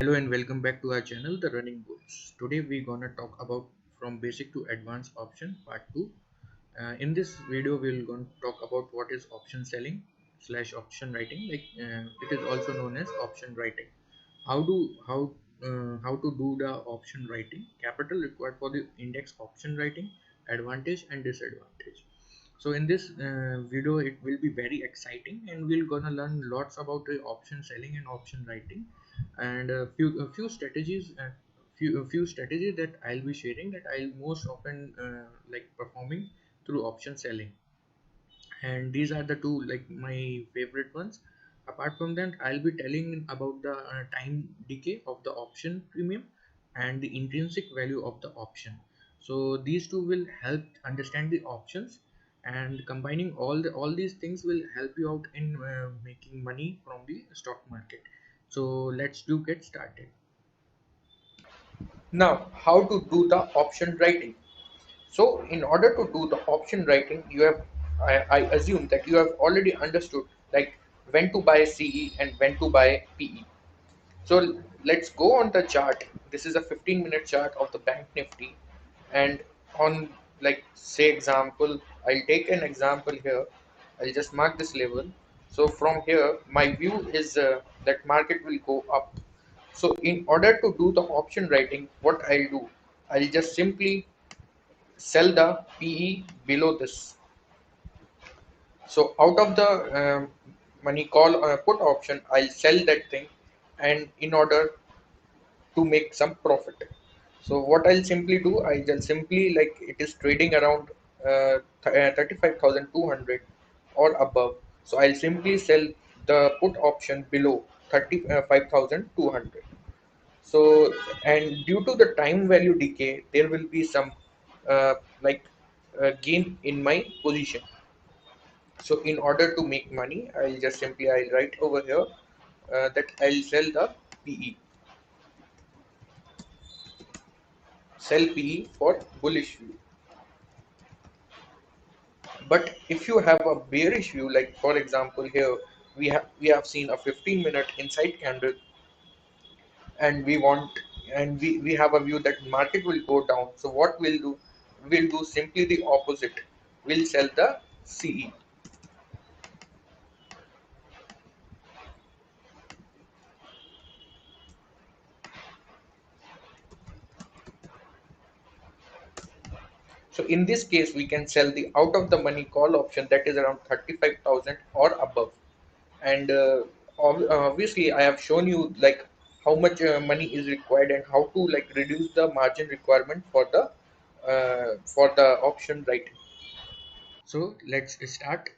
Hello and welcome back to our channel, The Running Bulls. Today we're gonna talk about from basic to advanced option part 2. In this video, we're going to talk about what is option selling slash option writing. It is also known as option writing. How to do the option writing? Capital required for the index option writing, advantage and disadvantage. So in this video, it will be very exciting, and we're gonna learn lots about the option selling and option writing, and a few strategies. A few strategies that I'll be sharing that I'll most often like performing through option selling, and these are the two like my favorite ones. Apart from that, I'll be telling about the time decay of the option premium and the intrinsic value of the option. So these two will help understand the options, and combining all these things will help you out in making money from the stock market. So let's do get started. Now, how to do the option writing? So, in order to do the option writing, I assume that you have already understood like when to buy CE and when to buy PE. So, let's go on the chart. This is a 15-minute chart of the bank nifty, and on like say example, I'll take an example here. I'll just mark this level. So from here, my view is that market will go up. So in order to do the option writing, what I'll do, I'll just simply sell the PE below this. So out of the money call put option, I'll sell that thing, and in order to make some profit. So what I'll simply do, I will simply like it is trading around 35,200 or above. So I'll simply sell the put option below 35,200. So, and due to the time value decay, there will be some uh, like gain in my position. So in order to make money, I'll write over here that I'll sell the PE, sell PE for bullish view. But if you have a bearish view, like for example here, we have seen a 15-minute inside candle, and we have a view that market will go down. So what we'll do simply the opposite. We'll sell the CE. So in this case, we can sell the out of the money call option that is around 35,000 or above. And obviously, I have shown you like how much money is required and how to like reduce the margin requirement for the option writing. So let's start.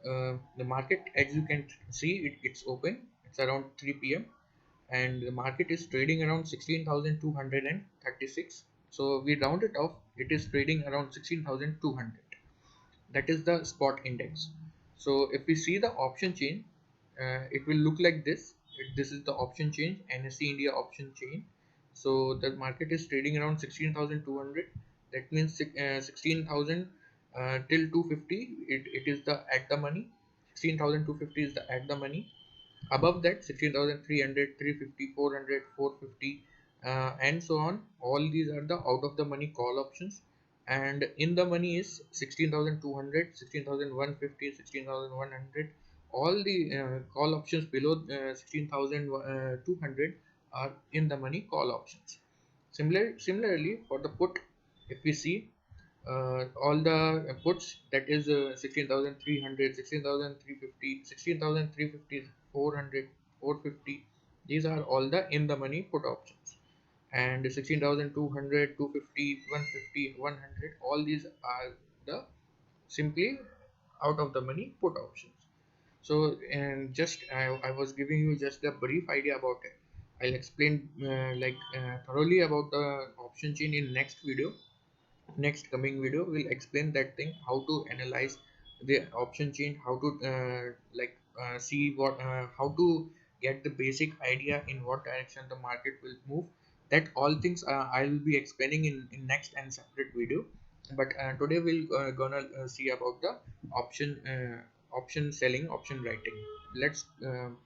The market, as you can see, it's open. It's around 3 p.m. and the market is trading around 16,236. So we round it off, it is trading around 16,200. That is the spot index. So if we see the option chain, it will look like this. This is the option chain, NSE India option chain. So the market is trading around 16,200. That means 16,000 till 250. It is the at the money. 16,250 is the at the money. Above that, 16,300, 350, 400, 450, and so on. All these are the out of the money call options, and in the money is 16,200, 16,150, 16,100. All the call options below 16,200 are in the money call options. Similarly, for the put, if we see all the puts, that is 16,300, 16,350, 16,350, 400, 450. These are all the in the money put options, and 16,200, 250, 150, 100. All these are the simply out of the money put options. So, and just I was giving you just a brief idea about it. I'll explain thoroughly about the option chain in next video. Next coming video will explain that thing, how to analyze the option chain, how to see what how to get the basic idea in what direction the market will move. That all things I will be explaining in next and separate video. But today we'll gonna see about the option selling, option writing. Let's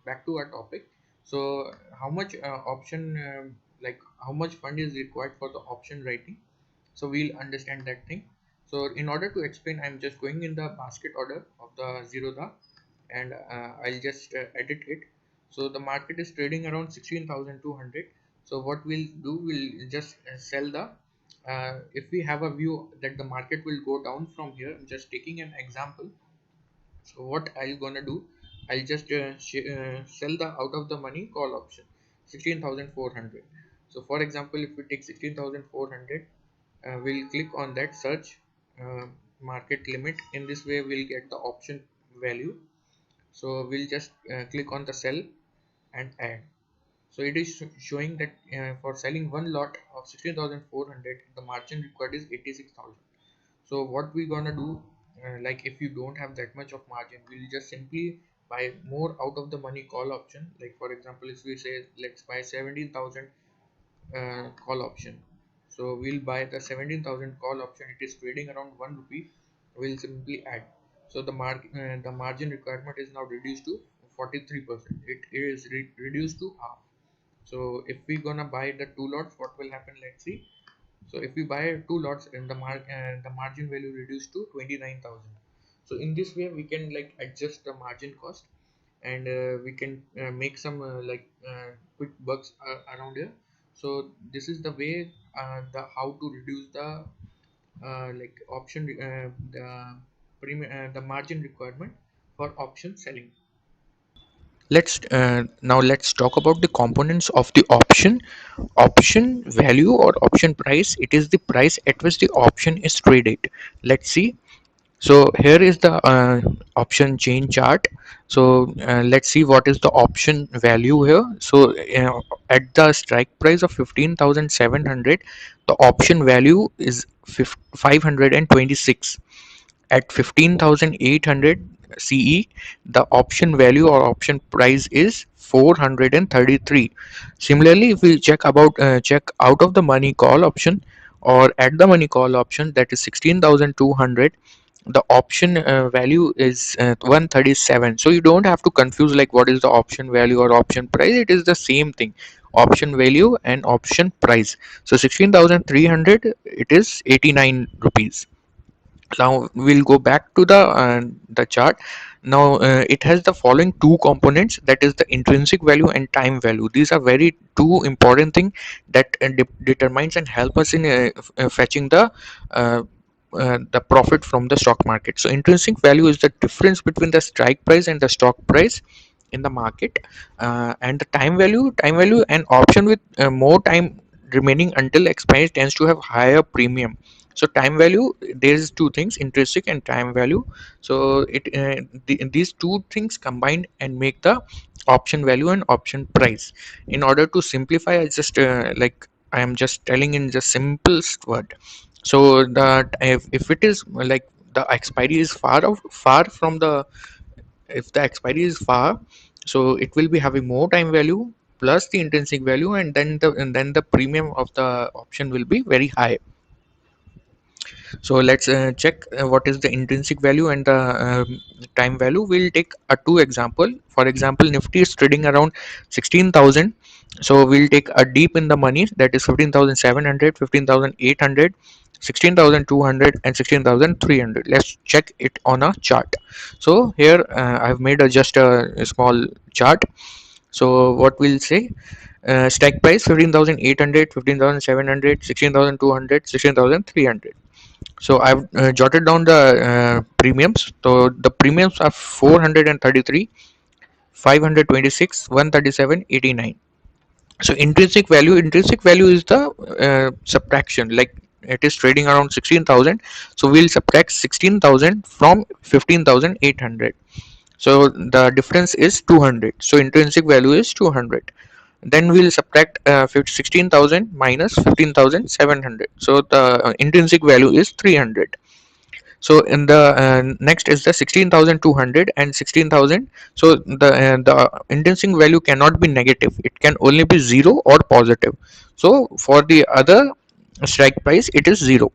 back to our topic. So how much option like how much fund is required for the option writing, so we'll understand that thing. So in order to explain, I'm just going in the basket order of the zerodha, and I'll just edit it. So the market is trading around 16,200. So what we'll do, we'll just sell the if we have a view that the market will go down from here, I'm just taking an example. So what I'll gonna do, I'll just sell the out of the money call option 16,400. So for example, if we take 16,400, we'll click on that search uh, market limit. In this way we'll get the option value. So we'll just click on the sell and add. So it is showing that for selling one lot of 16,400, the margin required is 86,000. So what we gonna do, like if you don't have that much of margin, we'll just simply buy more out of the money call option. Like for example, if we say let's buy 17,000 call option, so we'll buy the 17,000 call option. It is trading around 1 rupee. We'll simply add. So the margin requirement is now reduced to 43%. It is reduced to half. So if we gonna buy the two lots, what will happen? Let's see. So if we buy two lots, and the margin value reduced to 29,000. So in this way we can like adjust the margin cost, and we can make some quick bucks around here. So this is the way the how to reduce the like option the margin requirement for option selling. Let's talk about the components of the option value or option price. It is the price at which the option is traded. Let's see. So here is the option chain chart. So let's see what is the option value here. So at the strike price of 15,700, the option value is 526. At 15,800 CE, the option value or option price is 433. Similarly, if we check out of the money call option or at the money call option, that is 16,200, the option value is 137. So you don't have to confuse like what is the option value or option price. It is the same thing, option value and option price. So 16,300, it is 89 rupees. Now we'll go back to the chart. Now it has the following two components, that is the intrinsic value and time value. These are very two important thing that determines and help us in fetching uh, the profit from the stock market. So intrinsic value is the difference between the strike price and the stock price in the market, and the time value and option with more time remaining until expiry tends to have higher premium. So time value, there's two things, intrinsic and time value. So these two things combined and make the option value and option price. In order to simplify, I am just telling in the simplest word. So that if it is like the expiry is far from the, if the expiry is far, so it will be having more time value plus the intrinsic value, and then the premium of the option will be very high. So let's check what is the intrinsic value and the time value. We'll take a two example. For example, nifty is trading around 16,000. So we'll take a deep in the money, that is 15,700, 15,800, 16,200, and 16,300. Let's check it on a chart. So here I've made just a small chart. So what we'll say, strike price 15,800, 15,700, 16,200, 16,300. So I've jotted down the premiums. So the premiums are 433, 526, 137, 89. So intrinsic value is the subtraction, like it is trading around 16,000. So we'll subtract 16,000 from 15,800. So the difference is 200. So intrinsic value is 200. Then we'll subtract 16,000 minus 15,700. So the intrinsic value is 300. So in the next is the 16,200 and 16,000. So the intrinsic value cannot be negative, it can only be zero or positive. So for the other strike price it is zero.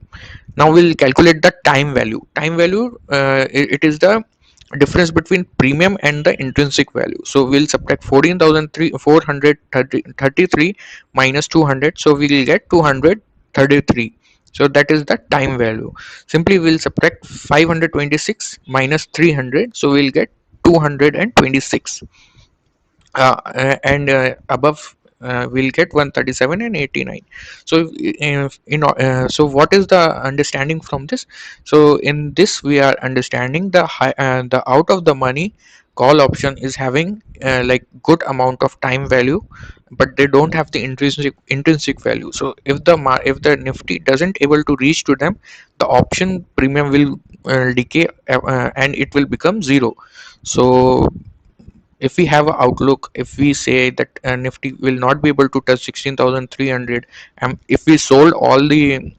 Now we'll calculate the time value. It is the difference between premium and the intrinsic value. So we'll subtract 14,433 minus 200, so we'll get 233. So that is the time value. Simply we'll subtract 526 minus 300, so we'll get 226. And above we'll get 137 and 89. So so what is the understanding from this? So in this we are understanding the out of the money call option is having like good amount of time value, but they don't have the intrinsic value. So if the nifty doesn't able to reach to them, the option premium will decay, and it will become zero. So if we have an outlook, if we say that nifty will not be able to touch 16,300, and if we sold all the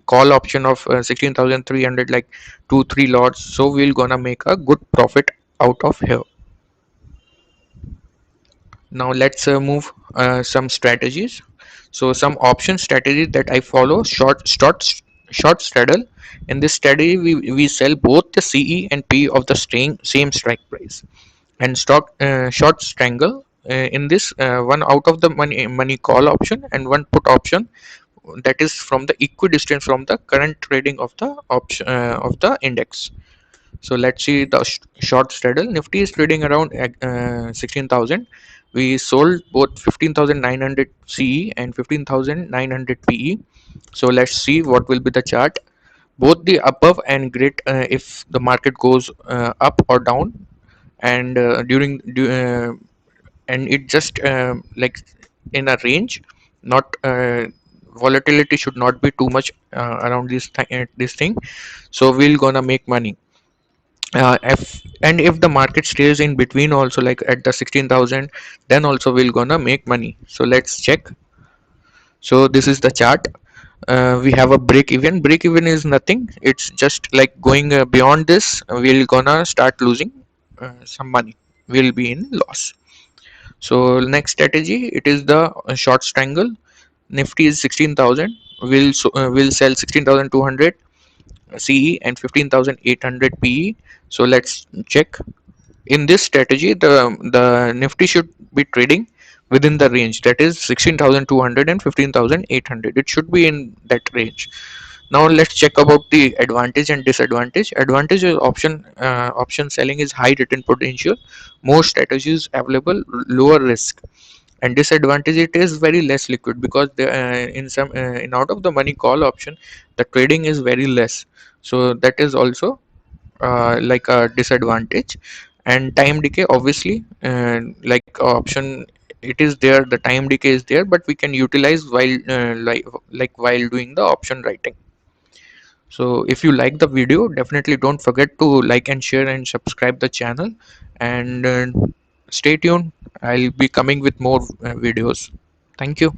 call option of 16,300, like 2 3 lots, so we're gonna make a good profit out of here. Now let's move some strategies. So some option strategies that I follow: short straddle. In this strategy we sell both the CE and PE of the same strike price. And stock short strangle. In this, one out of the money call option and one put option, that is from the equidistant from the current trading of the option of the index. So let's see the short straddle. Nifty is trading around 16,000. We sold both 15,900 CE and 15,900 PE. So let's see what will be the chart. Both the above and grid, if the market goes up or down, and and it just like in a range, not volatility should not be too much around this thing. So we're gonna make money. If the market stays in between also, like at the 16,000, then also we're gonna make money. So let's check. So this is the chart. We have a break even is nothing, it's just like going beyond this, we're gonna start losing some money, we'll be in loss. So next strategy, it is the short strangle. Nifty is 16,000. We'll sell 16,200 CE and 15,800 PE. So let's check. In this strategy, the Nifty should be trading within the range, that is 16,200 and 15,800. It should be in that range. Now let's check about the advantage and disadvantage. Advantage is option selling is high return potential, more strategies available, lower risk. And disadvantage, it is very less liquid, because in out of the money call option, the trading is very less. So that is also like a disadvantage. And time decay, obviously, like option, it is there, the time decay is there, but we can utilize while while doing the option writing. So if you like the video, definitely don't forget to like and share and subscribe the channel. And stay tuned, I'll be coming with more videos. Thank you.